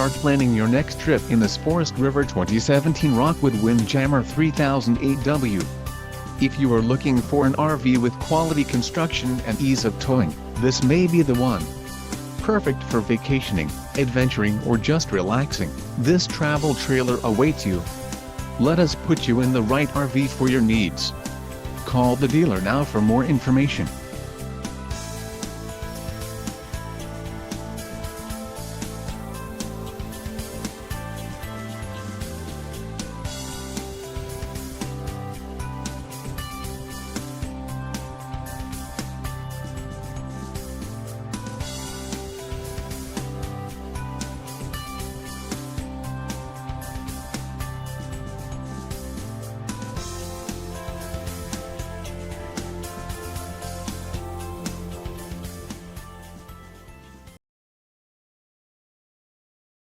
start planning your next trip in this Forest River 2017 Rockwood Windjammer 3008W. If you are looking for an RV with quality construction and ease of towing, this may be the one. Perfect for vacationing, adventuring or just relaxing, this travel trailer awaits you. Let us put you in the right RV for your needs. Call the dealer now for more information.